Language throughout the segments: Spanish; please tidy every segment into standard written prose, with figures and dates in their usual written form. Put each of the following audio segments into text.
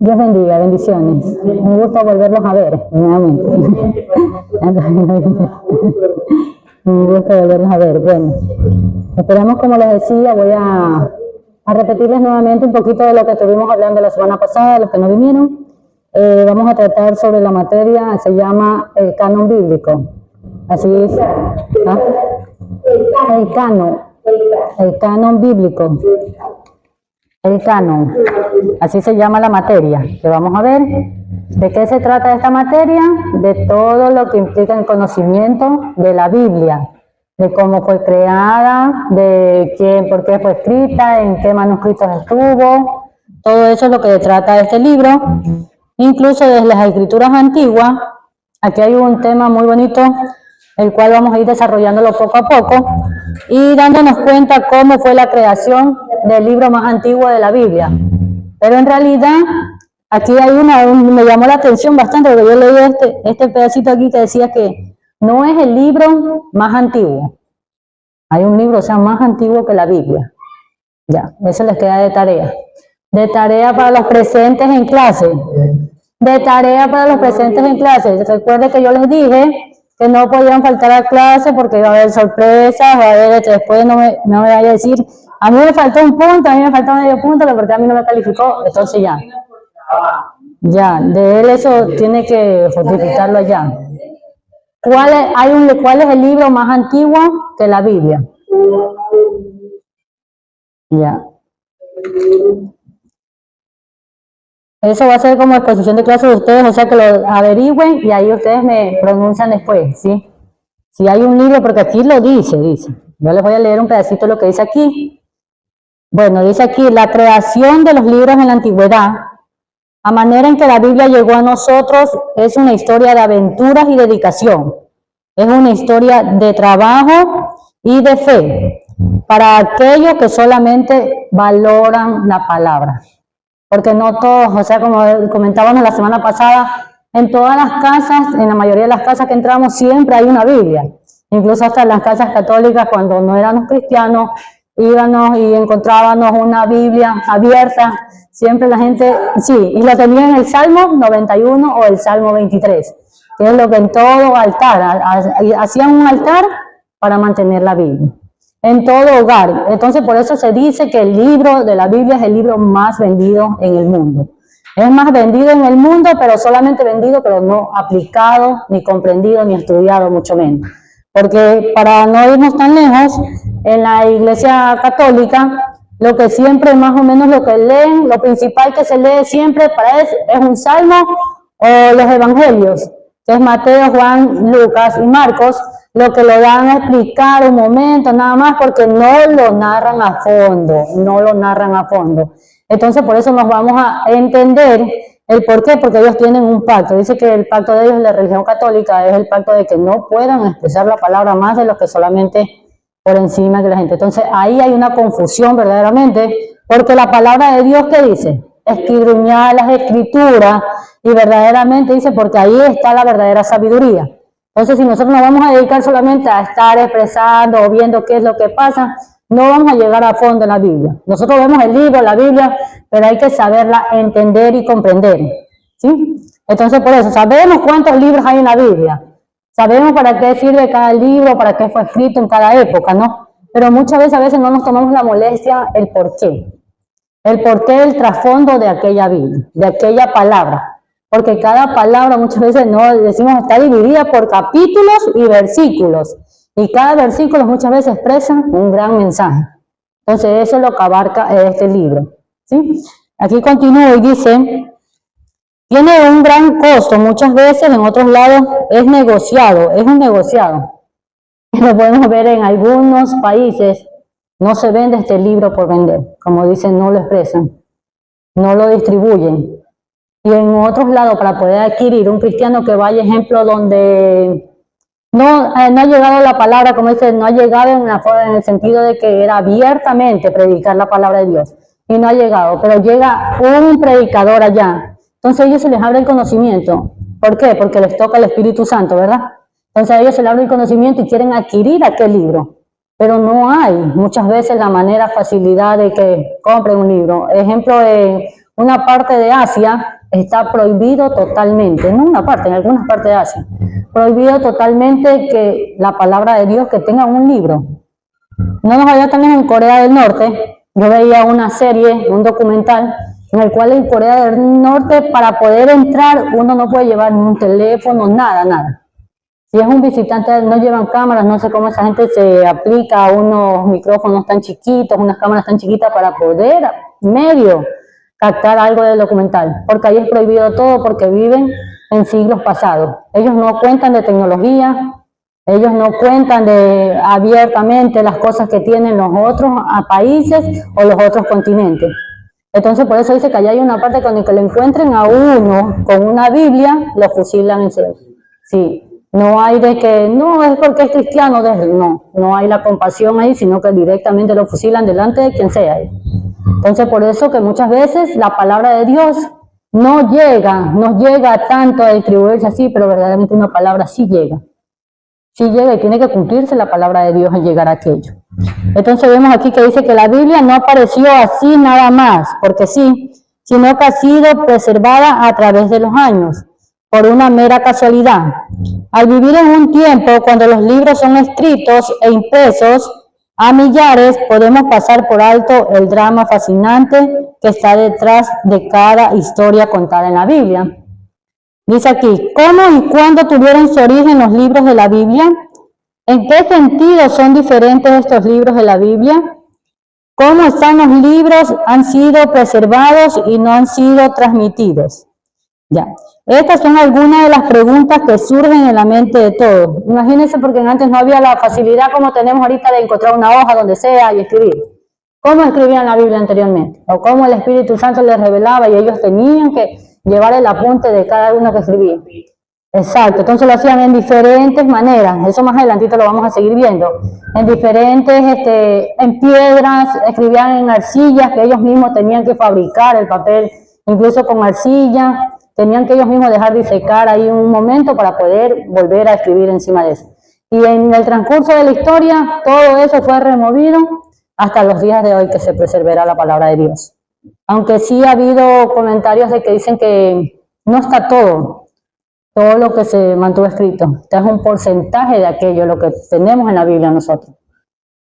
Dios bendiga, bendiciones. Un gusto volverlos a ver nuevamente. Un gusto volverlos a ver. Bueno, esperamos, como les decía, voy a repetirles nuevamente un poquito de lo que estuvimos hablando la semana pasada, los que no vinieron. Vamos a tratar sobre la materia, se llama el canon bíblico. Así es. ¿Ah? El canon bíblico. El canon, así se llama la materia, que vamos a ver. ¿De qué se trata esta materia? De todo lo que implica el conocimiento de la Biblia, de cómo fue creada, de quién, por qué fue escrita, en qué manuscritos estuvo. Todo eso es lo que trata este libro. Incluso desde las escrituras antiguas, aquí hay un tema muy bonito, el cual vamos a ir desarrollándolo poco a poco y dándonos cuenta cómo fue la creación del libro más antiguo de la Biblia. Pero en realidad, aquí hay me llamó la atención bastante, porque yo leí este pedacito aquí que decía que no es el libro más antiguo. Hay un libro, o sea, más antiguo que la Biblia. Ya, eso les queda de tarea. De tarea para los presentes en clase. De tarea para los presentes en clase. Recuerden que yo les dije que no podían faltar a clase porque iba a haber sorpresas, va a haber, después no me vaya a decir, a mí me faltó un punto, a mí me faltó medio punto, porque a mí no me calificó, entonces ya, de él eso tiene que justificarlo allá. ¿Cuál es el libro más antiguo que la Biblia? Ya. Eso va a ser como exposición de clase de ustedes, o sea que lo averigüen y ahí ustedes me pronuncian después, ¿sí? Si hay un libro, porque aquí lo dice. Yo les voy a leer un pedacito de lo que dice aquí. Bueno, dice aquí, la creación de los libros en la antigüedad, a manera en que la Biblia llegó a nosotros, es una historia de aventuras y dedicación. Es una historia de trabajo y de fe para aquellos que solamente valoran la palabra. Porque no todos, o sea, como comentábamos la semana pasada, en todas las casas, en la mayoría de las casas que entramos, siempre hay una Biblia. Incluso hasta en las casas católicas, cuando no éramos cristianos, íbamos y encontrábamos una Biblia abierta. Siempre la gente, sí, y lo tenía en el Salmo 91 o el Salmo 23, que es lo que en todo altar, hacían un altar para mantener la Biblia. En todo hogar. Entonces, por eso se dice que el libro de la Biblia es el libro más vendido en el mundo. Es más vendido en el mundo, pero solamente vendido, pero no aplicado, ni comprendido, ni estudiado, mucho menos. Porque para no irnos tan lejos, en la Iglesia Católica, lo que siempre más o menos lo que leen, lo principal que se lee siempre para es un salmo o los evangelios, que es Mateo, Juan, Lucas y Marcos, lo que lo dan a explicar un momento nada más porque no lo narran a fondo, Entonces por eso nos vamos a entender el por qué, porque ellos tienen un pacto. Dice que el pacto de ellos en la religión católica es el pacto de que no puedan expresar la palabra más de lo que solamente por encima de la gente. Entonces ahí hay una confusión verdaderamente, porque la palabra de Dios, ¿qué dice? Escudriñad las escrituras, y verdaderamente dice, porque ahí está la verdadera sabiduría. Entonces, si nosotros nos vamos a dedicar solamente a estar expresando o viendo qué es lo que pasa, no vamos a llegar a fondo en la Biblia. Nosotros vemos el libro, la Biblia, pero hay que saberla entender y comprender, ¿sí? Entonces, por eso, sabemos cuántos libros hay en la Biblia. Sabemos para qué sirve cada libro, para qué fue escrito en cada época, ¿no? Pero muchas veces, a veces no nos tomamos la molestia el porqué. El porqué del trasfondo de aquella Biblia, de aquella palabra. Porque cada palabra muchas veces no decimos está dividida por capítulos y versículos. Y cada versículo muchas veces expresa un gran mensaje. Entonces eso es lo que abarca este libro, ¿sí? Aquí continúa y dice, tiene un gran costo, muchas veces en otros lados es negociado, es un negociado. Lo podemos ver en algunos países, no se vende este libro por vender, como dicen, no lo expresan, no lo distribuyen. Y en otros lados, para poder adquirir un cristiano que vaya, ejemplo, donde no ha llegado la palabra, como dice, no ha llegado en el sentido de que era abiertamente predicar la palabra de Dios. Y no ha llegado, pero llega un predicador allá. Entonces a ellos se les abre el conocimiento. ¿Por qué? Porque les toca el Espíritu Santo, ¿verdad? Entonces a ellos se les abre el conocimiento y quieren adquirir aquel libro. Pero no hay muchas veces la manera, facilidad de que compren un libro. Ejemplo, una parte de Asia está prohibido totalmente, no una parte, en algunas partes de Asia, prohibido totalmente que la palabra de Dios, que tenga un libro. No nos vaya también en Corea del Norte, yo veía una serie, un documental, en el cual en Corea del Norte para poder entrar uno no puede llevar ni un teléfono, nada. Si es un visitante no llevan cámaras, no sé cómo esa gente se aplica a unos micrófonos tan chiquitos, unas cámaras tan chiquitas para poder medio captar algo del documental, porque ahí es prohibido todo porque viven en siglos pasados. Ellos no cuentan de tecnología, ellos no cuentan abiertamente las cosas que tienen los otros países o los otros continentes. Entonces por eso dice que allá hay una parte cuando que le encuentren a uno con una Biblia, lo fusilan en serio. Sí, no hay de que, no, es porque es cristiano, no hay la compasión ahí, sino que directamente lo fusilan delante de quien sea. Entonces por eso que muchas veces la palabra de Dios no llega tanto a distribuirse así, pero verdaderamente una palabra sí llega y tiene que cumplirse la palabra de Dios en llegar a aquello. Entonces vemos aquí que dice que la Biblia no apareció así nada más, porque sí, sino que ha sido preservada a través de los años, por una mera casualidad. Al vivir en un tiempo cuando los libros son escritos e impresos a millares, podemos pasar por alto el drama fascinante que está detrás de cada historia contada en la Biblia. Dice aquí, ¿cómo y cuándo tuvieron su origen los libros de la Biblia? ¿En qué sentido son diferentes estos libros de la Biblia? ¿Cómo están los libros? ¿Han sido preservados y no han sido transmitidos? Ya, estas son algunas de las preguntas que surgen en la mente de todos. Imagínense, porque antes no había la facilidad como tenemos ahorita de encontrar una hoja donde sea y escribir. ¿Cómo escribían la Biblia anteriormente? O cómo el Espíritu Santo les revelaba y ellos tenían que llevar el apunte de cada uno que escribía. Exacto, entonces lo hacían en diferentes maneras, eso más adelantito lo vamos a seguir viendo, en diferentes, en piedras, escribían en arcillas que ellos mismos tenían que fabricar el papel, incluso con arcilla, tenían que ellos mismos dejar de secar ahí un momento para poder volver a escribir encima de eso. Y en el transcurso de la historia, todo eso fue removido hasta los días de hoy que se preservará la palabra de Dios. Aunque sí ha habido comentarios de que dicen que no está todo lo que se mantuvo escrito. Este es un porcentaje de aquello, lo que tenemos en la Biblia nosotros.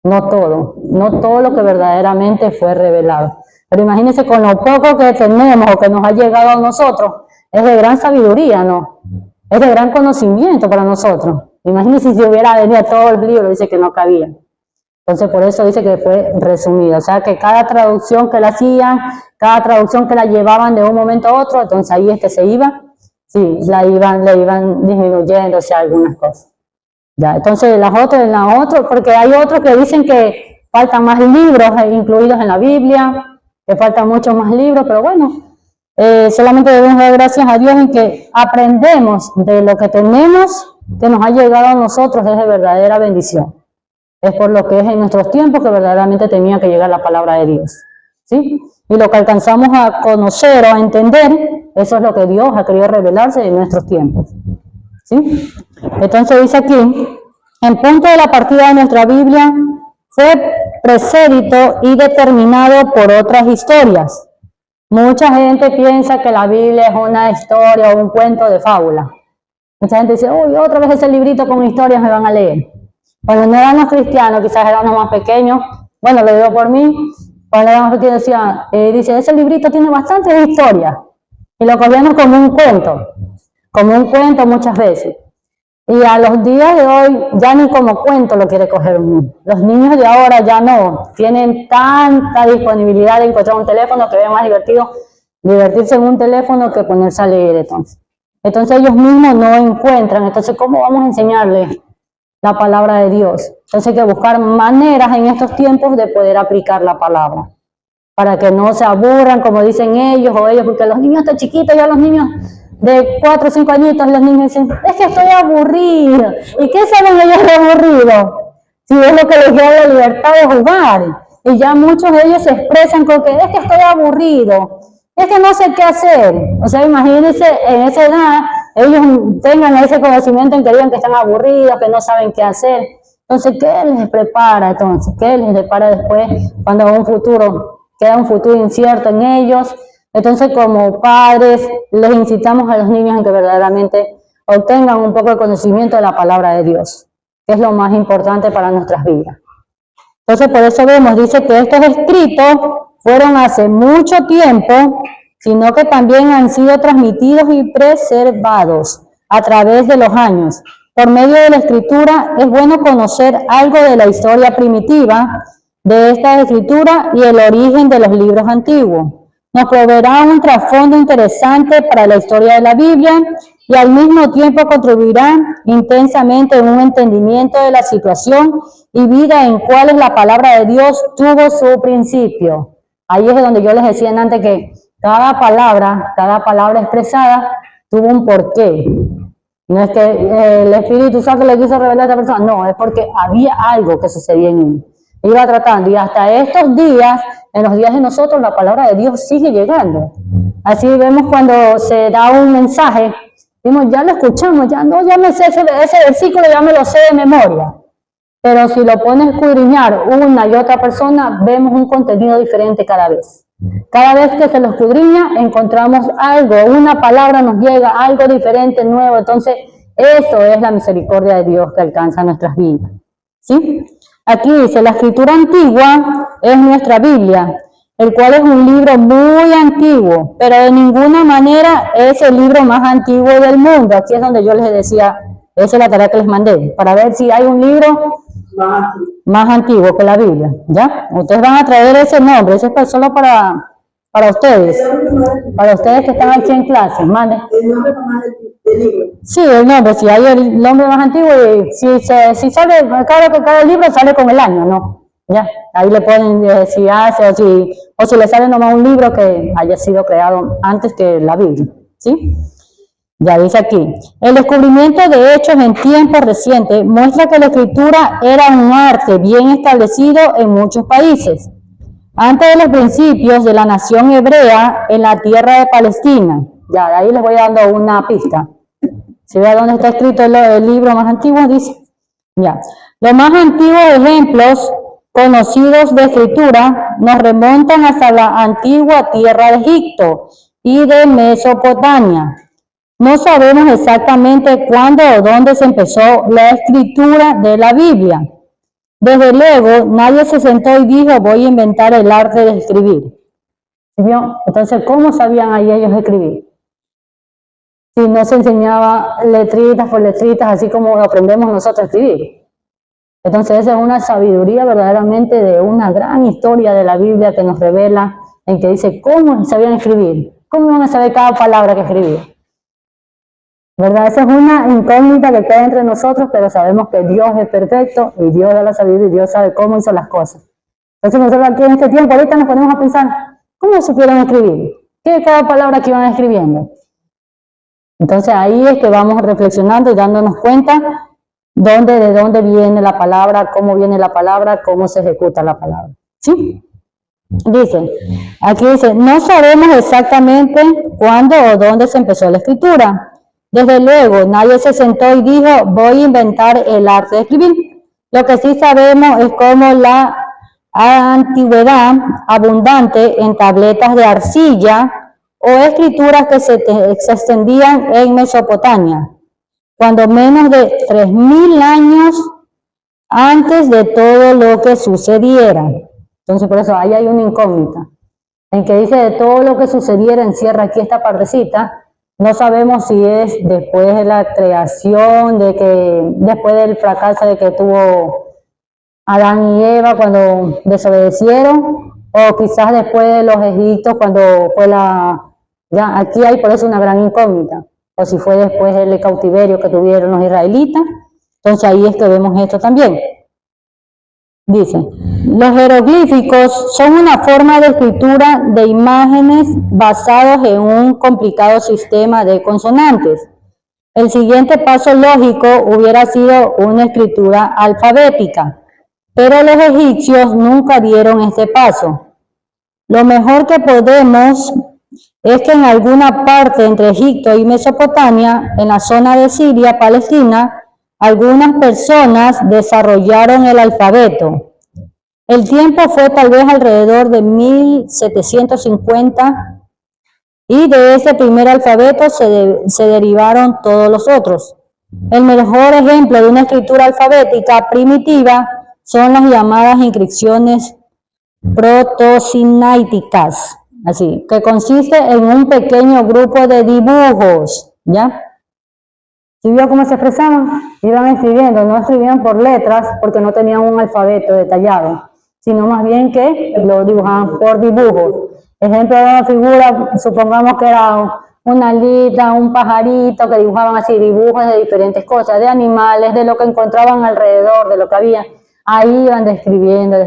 No todo lo que verdaderamente fue revelado. Pero imagínense con lo poco que tenemos o que nos ha llegado a nosotros, es de gran sabiduría, ¿no? Es de gran conocimiento para nosotros. Imagínense si hubiera venido todo el libro, dice que no cabía. Entonces por eso dice que fue resumido, o sea que cada traducción que la hacían, cada traducción que la llevaban de un momento a otro, entonces ahí es que se iba, sí, le iban disminuyendo, o sea, algunas cosas. Ya, entonces las otras, porque hay otros que dicen que faltan más libros incluidos en la Biblia, que faltan muchos más libros, pero bueno, solamente debemos dar gracias a Dios en que aprendemos de lo que tenemos, que nos ha llegado a nosotros, es de verdadera bendición. Es por lo que es en nuestros tiempos que verdaderamente tenía que llegar la palabra de Dios, ¿sí? Y lo que alcanzamos a conocer o a entender, eso es lo que Dios ha querido revelarse en nuestros tiempos, ¿sí? Entonces dice aquí, en punto de la partida de nuestra Biblia fue precedito y determinado por otras historias. Mucha gente piensa que la Biblia es una historia o un cuento de fábula. Mucha gente dice, uy, otra vez ese librito con historias me van a leer. Cuando no éramos cristianos, quizás éramos más pequeños, bueno, lo digo por mí, cuando éramos pequeños decía, dice, ese librito tiene bastantes historias, y lo cogíamos como un cuento muchas veces. Y a los días de hoy, ya ni como cuento lo quiere coger uno. Los niños de ahora ya no, tienen tanta disponibilidad de encontrar un teléfono que es más divertido divertirse en un teléfono que ponerse a leer, entonces ellos mismos no encuentran, entonces ¿cómo vamos a enseñarles la palabra de Dios? Entonces hay que buscar maneras en estos tiempos de poder aplicar la palabra, para que no se aburran como dicen ellos o ellos, porque los niños están chiquitos, ya los niños de 4 o 5 añitos, los niños dicen, es que estoy aburrido. ¿Y qué saben ellos de aburrido? Si es lo que les da la libertad de jugar. Y ya muchos de ellos se expresan con que es que estoy aburrido, es que no sé qué hacer. O sea, imagínense en esa edad, ellos tengan ese conocimiento en que digan que están aburridos, que no saben qué hacer. Entonces, ¿qué les prepara entonces? ¿Qué les depara después cuando un futuro, queda un futuro incierto en ellos? Entonces, como padres, les incitamos a los niños en que verdaderamente obtengan un poco de conocimiento de la palabra de Dios, que es lo más importante para nuestras vidas. Entonces, por eso vemos, dice que estos escritos fueron hace mucho tiempo, sino que también han sido transmitidos y preservados a través de los años. Por medio de la escritura es bueno conocer algo de la historia primitiva de esta escritura y el origen de los libros antiguos. Nos proveerá un trasfondo interesante para la historia de la Biblia y al mismo tiempo contribuirá intensamente en un entendimiento de la situación y vida en cuales la palabra de Dios tuvo su principio. Ahí es donde yo les decía antes que cada palabra expresada tuvo un porqué. No es que el Espíritu Santo le quiso revelar a esta persona, no, es porque había algo que sucedía en él. Iba tratando, y hasta estos días, en los días de nosotros, la palabra de Dios sigue llegando. Así vemos cuando se da un mensaje, decimos, ya lo escuchamos, ya me sé ese versículo, ya me lo sé de memoria. Pero si lo pones a escudriñar una y otra persona, vemos un contenido diferente cada vez. Cada vez que se lo escudriña, encontramos algo, una palabra nos llega, algo diferente, nuevo. Entonces, eso es la misericordia de Dios que alcanza nuestras vidas. ¿Sí? Aquí dice, la escritura antigua es nuestra Biblia, el cual es un libro muy antiguo, pero de ninguna manera es el libro más antiguo del mundo. Aquí es donde yo les decía, esa es la tarea que les mandé, para ver si hay un libro más antiguo que la Biblia, ¿ya? Ustedes van a traer ese nombre, ese es solo para ustedes que están aquí en clase, mande. ¿El nombre más del libro? Sí, el nombre, si hay el nombre más antiguo, y si sale, claro que cada libro sale con el año, ¿no? Ya, ahí le ponen si hace o si le sale nomás un libro que haya sido creado antes que la Biblia, ¿sí? Ya dice aquí, el descubrimiento de hechos en tiempos recientes muestra que la escritura era un arte bien establecido en muchos países. Antes de los principios de la nación hebrea en la tierra de Palestina, ya de ahí les voy dando una pista. Si ve dónde está escrito el libro más antiguo, dice, ya, los más antiguos ejemplos conocidos de escritura nos remontan hasta la antigua tierra de Egipto y de Mesopotamia. No sabemos exactamente cuándo o dónde se empezó la escritura de la Biblia. Desde luego, nadie se sentó y dijo, voy a inventar el arte de escribir. ¿Vio? Entonces, ¿cómo sabían ahí ellos escribir? Si no se enseñaba letritas por letritas, así como aprendemos nosotros a escribir. Entonces, esa es una sabiduría verdaderamente de una gran historia de la Biblia que nos revela en que dice, ¿cómo sabían escribir? ¿Cómo van a saber cada palabra que escribían? ¿Verdad? Esa es una incógnita que queda entre nosotros, pero sabemos que Dios es perfecto y Dios da la sabiduría y Dios sabe cómo hizo las cosas. Entonces nosotros aquí en este tiempo, ahorita nos ponemos a pensar, ¿cómo supieron escribir? ¿Qué es cada palabra que iban escribiendo? Entonces ahí es que vamos reflexionando y dándonos cuenta de dónde viene la palabra, cómo se ejecuta la palabra. ¿Sí? Dice, aquí dice, no sabemos exactamente cuándo o dónde se empezó la escritura. Desde luego, nadie se sentó y dijo, voy a inventar el arte de escribir. Lo que sí sabemos es cómo la antigüedad abundante en tabletas de arcilla o escrituras que se extendían en Mesopotamia, cuando menos de 3000 años antes de todo lo que sucediera. Entonces, por eso ahí hay una incógnita, en que dice de todo lo que sucediera, encierra aquí esta partecita. No sabemos si es después de la creación, después del fracaso de que tuvo Adán y Eva cuando desobedecieron, o quizás después de los egipcios cuando fue ya aquí hay por eso una gran incógnita, o si fue después del cautiverio que tuvieron los israelitas. Entonces ahí es que vemos esto también. Dice, los jeroglíficos son una forma de escritura de imágenes basados en un complicado sistema de consonantes. El siguiente paso lógico hubiera sido una escritura alfabética, pero los egipcios nunca dieron este paso. Lo mejor que podemos es que en alguna parte entre Egipto y Mesopotamia, en la zona de Siria, Palestina, algunas personas desarrollaron el alfabeto. El tiempo fue tal vez alrededor de 1750 y de ese primer alfabeto se derivaron todos los otros. El mejor ejemplo de una escritura alfabética primitiva son las llamadas inscripciones protosinaíticas, así, que consiste en un pequeño grupo de dibujos, ¿ya? ¿Sí vio cómo se expresaban? Iban escribiendo, no escribían por letras porque no tenían un alfabeto detallado, sino más bien que lo dibujaban por dibujos. Ejemplo de una figura, supongamos que era una alita, un pajarito, que dibujaban así dibujos de diferentes cosas, de animales, de lo que encontraban alrededor, de lo que había. Ahí iban describiendo.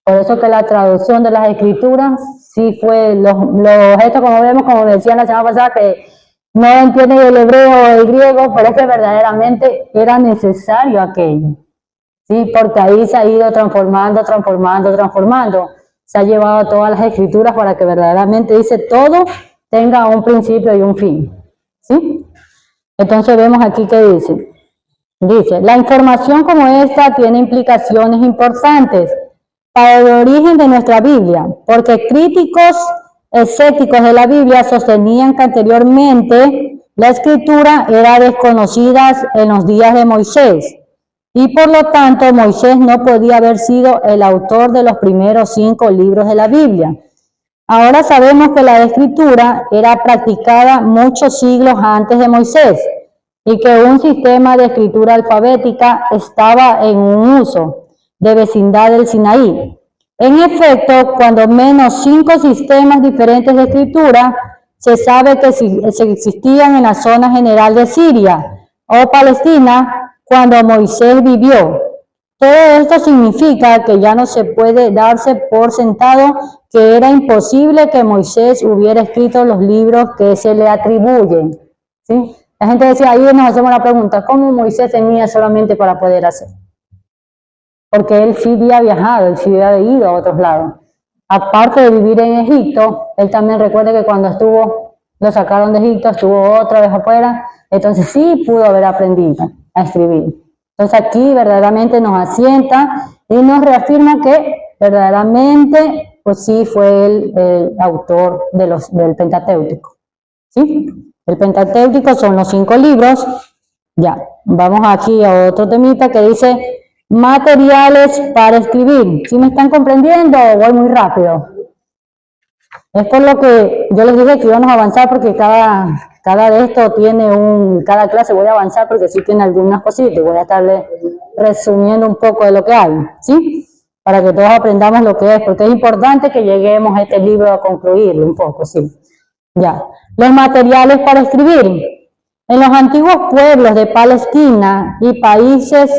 Por eso que la traducción de las escrituras sí fue los objetos, como vemos, como decía la semana pasada, que no entienden el hebreo o el griego, pero es que verdaderamente era necesario aquello. Sí, porque ahí se ha ido transformando. Se ha llevado todas las escrituras para que verdaderamente, dice, todo tenga un principio y un fin. ¿Sí? Entonces vemos aquí que dice. Dice, la información como esta tiene implicaciones importantes para el origen de nuestra Biblia, porque críticos escépticos de la Biblia sostenían que anteriormente la escritura era desconocida en los días de Moisés, y por lo tanto Moisés no podía haber sido el autor de los primeros 5 libros de la Biblia. Ahora sabemos que la escritura era practicada muchos siglos antes de Moisés y que un sistema de escritura alfabética estaba en un uso de vecindad del Sinaí. En efecto, cuando menos 5 sistemas diferentes de escritura se sabe que se existían en la zona general de Siria o Palestina cuando Moisés vivió. Todo esto significa que ya no se puede darse por sentado que era imposible que Moisés hubiera escrito los libros que se le atribuyen. ¿Sí? La gente decía, ahí nos hacemos la pregunta, ¿cómo Moisés tenía solamente para poder hacer? Porque él sí había viajado, él sí había ido a otros lados. Aparte de vivir en Egipto, él también recuerda que cuando lo sacaron de Egipto, estuvo otra vez afuera, entonces sí pudo haber aprendido a escribir. Entonces aquí verdaderamente nos asienta y nos reafirma que verdaderamente pues sí fue el autor del Pentateuco. ¿Sí? El Pentateuco son los 5 libros. Ya, vamos aquí a otro temita que dice materiales para escribir. ¿Sí me están comprendiendo o voy muy rápido? Es por lo que yo les dije que íbamos a avanzar porque cada de esto tiene cada clase voy a avanzar porque sí tiene algunas cositas. Voy a estarle resumiendo un poco de lo que hay, ¿sí? Para que todos aprendamos lo que es, porque es importante que lleguemos a este libro a concluirlo un poco, ¿sí? Ya. Los materiales para escribir. En los antiguos pueblos de Palestina y países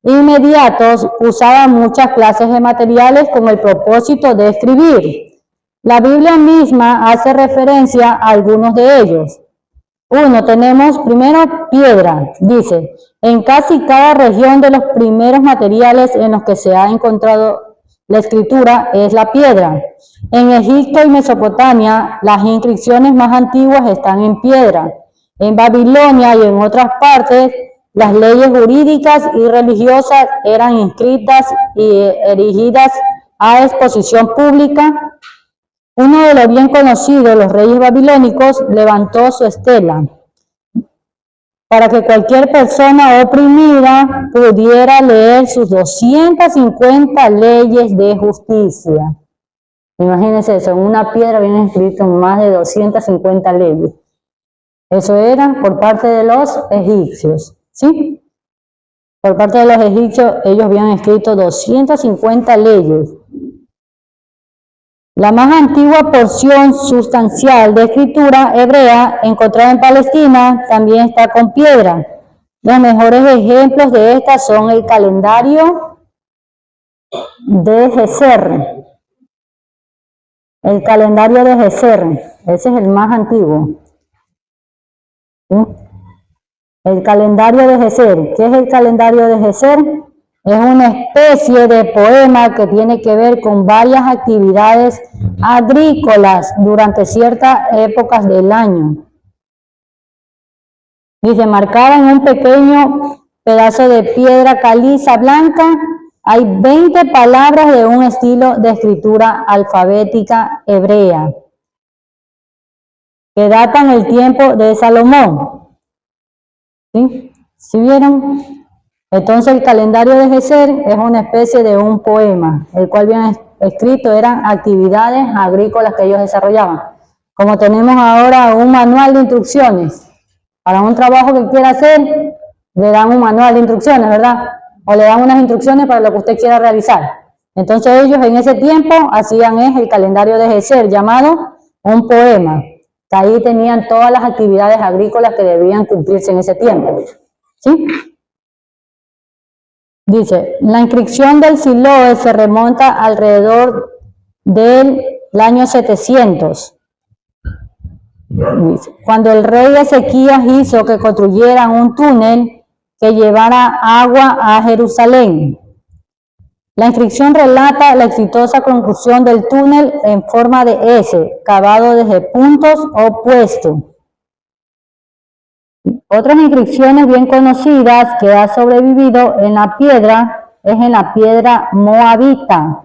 inmediatos usaban muchas clases de materiales con el propósito de escribir. La Biblia misma hace referencia a algunos de ellos. Tenemos primero piedra, dice, en casi cada región de los primeros materiales en los que se ha encontrado la escritura es la piedra. En Egipto y Mesopotamia, las inscripciones más antiguas están en piedra. En Babilonia y en otras partes, las leyes jurídicas y religiosas eran inscritas y erigidas a exposición pública. Uno de los bien conocidos, los reyes babilónicos, levantó su estela para que cualquier persona oprimida pudiera leer sus 250 leyes de justicia. Imagínense eso, en una piedra vienen escritas más de 250 leyes. Eso era por parte de los egipcios, ¿sí? Por parte de los egipcios, ellos habían escrito 250 leyes. La más antigua porción sustancial de escritura hebrea encontrada en Palestina también está con piedra. Los mejores ejemplos de esta son el calendario de Geser. El calendario de Geser, ese es el más antiguo. ¿Sí? El calendario de Geser. ¿Qué es el calendario de Geser? Es una especie de poema que tiene que ver con varias actividades agrícolas durante ciertas épocas del año. Dice, marcada en un pequeño pedazo de piedra caliza blanca, hay 20 palabras de un estilo de escritura alfabética hebrea. que datan el tiempo de Salomón. ¿Sí? ¿Sí vieron? Entonces el calendario de Geser es una especie de un poema, el cual bien escrito eran actividades agrícolas que ellos desarrollaban. Como tenemos ahora un manual de instrucciones, para un trabajo que quiera hacer, le dan un manual de instrucciones, ¿verdad? O le dan unas instrucciones para lo que usted quiera realizar. Entonces ellos en ese tiempo hacían el calendario de Geser, llamado un poema, que ahí tenían todas las actividades agrícolas que debían cumplirse en ese tiempo. ¿Sí? Dice, la inscripción del Siloé se remonta alrededor del año 700. Dice, cuando el rey Ezequías hizo que construyeran un túnel que llevara agua a Jerusalén. La inscripción relata la exitosa conclusión del túnel en forma de S, cavado desde puntos opuestos. Otras inscripciones bien conocidas que ha sobrevivido en la piedra es en la piedra moabita,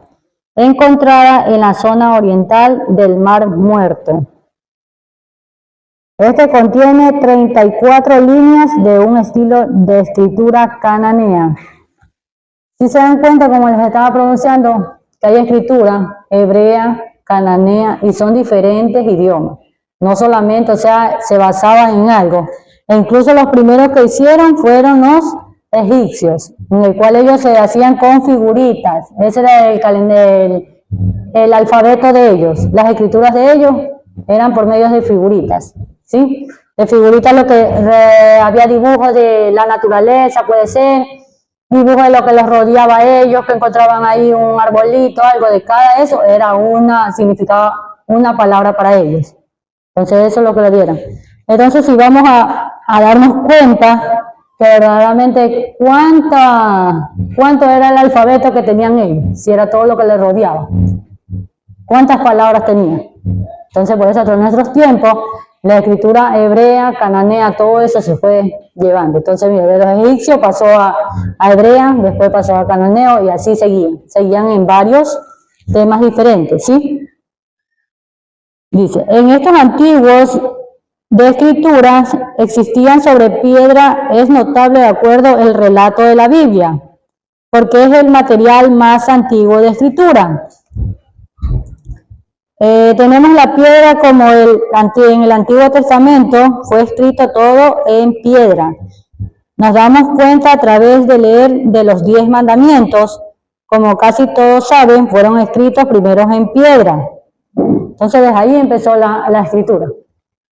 encontrada en la zona oriental del Mar Muerto. Este contiene 34 líneas de un estilo de escritura cananea. Si se dan cuenta, como les estaba pronunciando, que hay escritura hebrea, cananea, y son diferentes idiomas. No solamente, o sea, se basaban en algo. E incluso los primeros que hicieron fueron los egipcios, en el cual ellos se hacían con figuritas. Ese era el alfabeto de ellos. Las escrituras de ellos eran por medio de figuritas. ¿Sí? De figuritas lo que había dibujos de la naturaleza, puede ser, dibujos de lo que los rodeaba a ellos, que encontraban ahí un arbolito, algo de cada eso, significaba una palabra para ellos. Entonces eso es lo que le dieron. Entonces si vamos a darnos cuenta que verdaderamente cuánto era el alfabeto que tenían ellos, si era todo lo que les rodeaba, cuántas palabras tenían. Entonces por eso en nuestros tiempos la escritura hebrea, cananea, todo eso se fue llevando. Entonces, mira, de los egipcios pasó a hebrea, después pasó a cananeo y así seguían en varios temas diferentes, ¿sí? Dice, en estos antiguos de escrituras existían sobre piedra, es notable de acuerdo el relato de la Biblia, porque es el material más antiguo de escritura. Tenemos la piedra como en el Antiguo Testamento fue escrito todo en piedra. Nos damos cuenta a través de leer de los 10 mandamientos, como casi todos saben, fueron escritos primero en piedra. Entonces desde ahí empezó la escritura,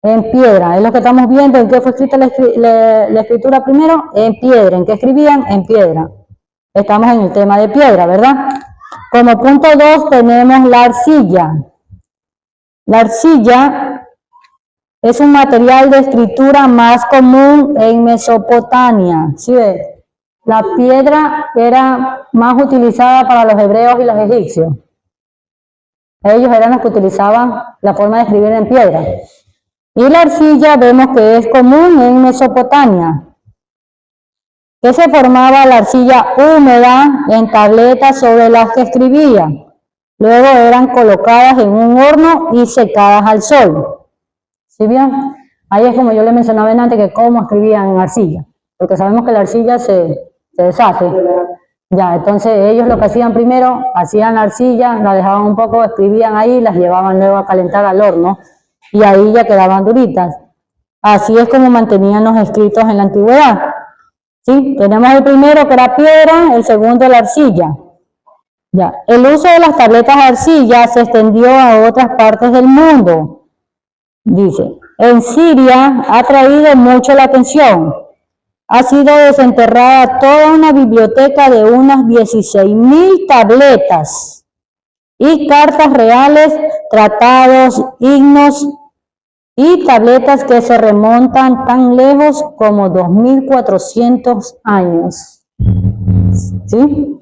en piedra. Es lo que estamos viendo, en qué fue escrita la escritura primero, en piedra. ¿En qué escribían? En piedra. Estamos en el tema de piedra, ¿verdad? Como punto 2 tenemos la arcilla. La arcilla es un material de escritura más común en Mesopotamia. ¿Sí ve? La piedra era más utilizada para los hebreos y los egipcios. Ellos eran los que utilizaban la forma de escribir en piedra. Y la arcilla vemos que es común en Mesopotamia. Que se formaba la arcilla húmeda en tabletas sobre las que escribían. Luego eran colocadas en un horno y secadas al sol. ¿Sí bien? Ahí es como yo le mencionaba antes que cómo escribían en arcilla. Porque sabemos que la arcilla se deshace. Ya, entonces ellos lo que hacían primero, hacían la arcilla, la dejaban un poco, escribían ahí, las llevaban luego a calentar al horno. Y ahí ya quedaban duritas. Así es como mantenían los escritos en la antigüedad. ¿Sí? Tenemos el primero que era piedra, el segundo la arcilla. Ya. El uso de las tabletas de arcilla se extendió a otras partes del mundo. Dice, en Siria ha traído mucho la atención. Ha sido desenterrada toda una biblioteca de unas 16.000 tabletas y cartas reales, tratados, himnos y tabletas que se remontan tan lejos como 2.400 años. ¿Sí?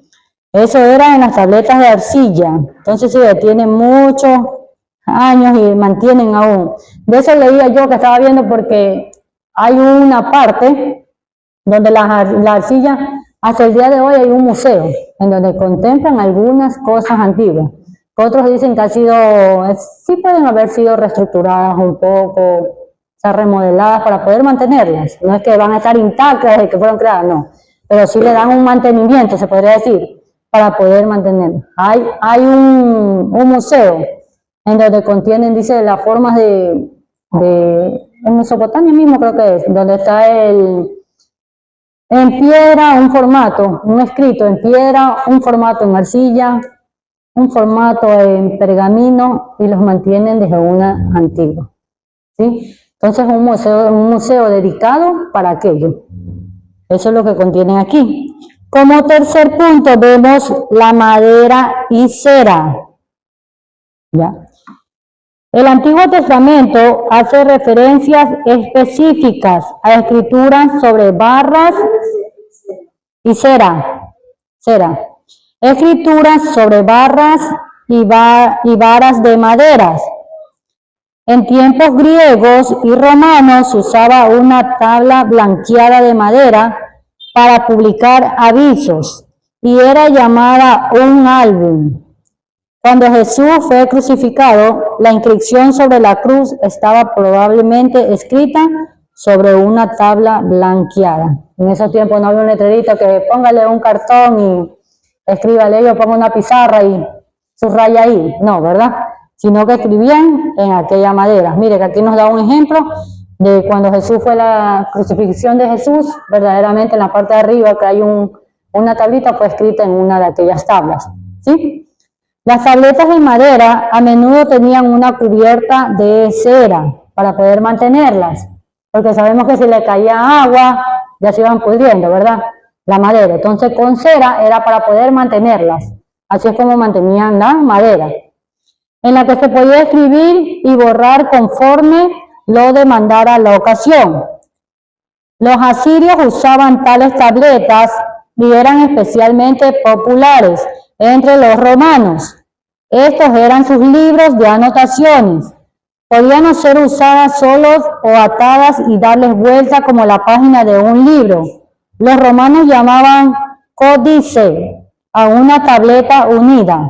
Eso era en las tabletas de arcilla. Entonces, sí, tienen muchos años y mantienen aún. De eso leía yo que estaba viendo porque hay una parte donde la arcilla, hasta el día de hoy hay un museo en donde contemplan algunas cosas antiguas. Otros dicen que sí pueden haber sido reestructuradas un poco, o sea, remodeladas para poder mantenerlas. No es que van a estar intactas desde que fueron creadas, no. Pero sí le dan un mantenimiento, se podría decir, para poder mantenerlas. Hay un museo en donde contienen, dice, las formas en Mesopotamia mismo creo que es, donde está en piedra un formato, un escrito en piedra, un formato en arcilla, un formato en pergamino y los mantienen desde una antigua, ¿sí? Entonces un museo dedicado para aquello. Eso es lo que contienen aquí. Como tercer punto vemos la madera y cera. ¿Ya? El Antiguo Testamento hace referencias específicas a escrituras sobre barras y cera. Escrituras sobre barras y varas de maderas. En tiempos griegos y romanos se usaba una tabla blanqueada de madera para publicar avisos y era llamada un álbum. Cuando Jesús fue crucificado, la inscripción sobre la cruz estaba probablemente escrita sobre una tabla blanqueada. En esos tiempos no había un letrerito que póngale un cartón y escríbale, yo pongo una pizarra y subraya ahí. No, ¿verdad? Sino que escribían en aquella madera. Mire que aquí nos da un ejemplo de cuando Jesús fue la crucifixión de Jesús, verdaderamente en la parte de arriba que hay una tablita fue escrita en una de aquellas tablas, ¿sí? Las tabletas de madera a menudo tenían una cubierta de cera para poder mantenerlas, porque sabemos que si le caía agua ya se iban pudriendo, ¿verdad? La madera, entonces con cera era para poder mantenerlas, así es como mantenían la madera, en la que se podía escribir y borrar conforme lo demandara la ocasión. Los asirios usaban tales tabletas y eran especialmente populares entre los romanos. Estos eran sus libros de anotaciones. Podían ser usadas solos o atadas y darles vuelta como la página de un libro. Los romanos llamaban códice a una tableta unida,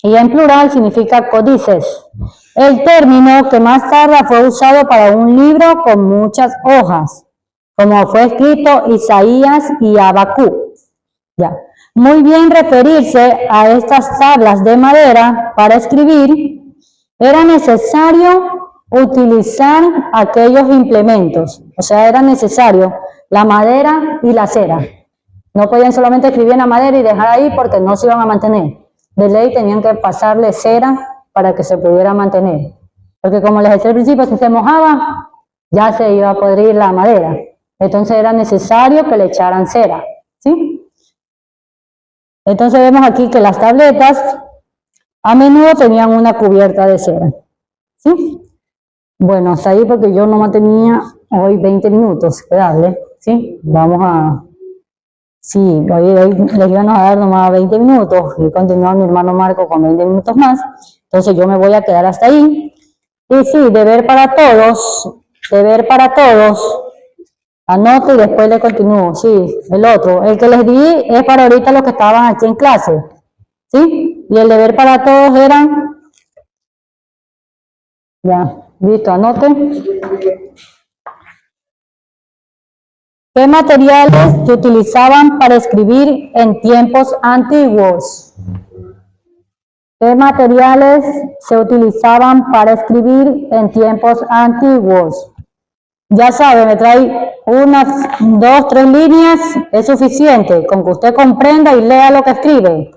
y en plural significa códices. El término que más tarde fue usado para un libro con muchas hojas, como fue escrito Isaías y Habacuc. Ya. Muy bien referirse a estas tablas de madera para escribir, era necesario utilizar aquellos implementos, o sea, era necesario la madera y la cera. No podían solamente escribir en la madera y dejar ahí porque no se iban a mantener. De ley tenían que pasarle cera para que se pudiera mantener. Porque como les decía al principio, si se mojaba, ya se iba a podrir la madera. Entonces era necesario que le echaran cera, ¿sí? Entonces vemos aquí que las tabletas a menudo tenían una cubierta de cera, ¿sí? Bueno, hasta ahí porque yo no tenía hoy 20 minutos que darle, ¿sí? Sí, hoy les íbamos a dar nomás 20 minutos y continúa mi hermano Marco con 20 minutos más. Entonces yo me voy a quedar hasta ahí. Y sí, deber para todos. Anoto y después le continúo. Sí, el otro. El que les di es para ahorita los que estaban aquí en clase. ¿Sí? Y el deber para todos eran... Ya, listo, anote. ¿Qué materiales se utilizaban para escribir en tiempos antiguos? ¿Qué materiales se utilizaban para escribir en tiempos antiguos? Ya sabe, me trae unas 2, 3 líneas, es suficiente, con que usted comprenda y lea lo que escribe.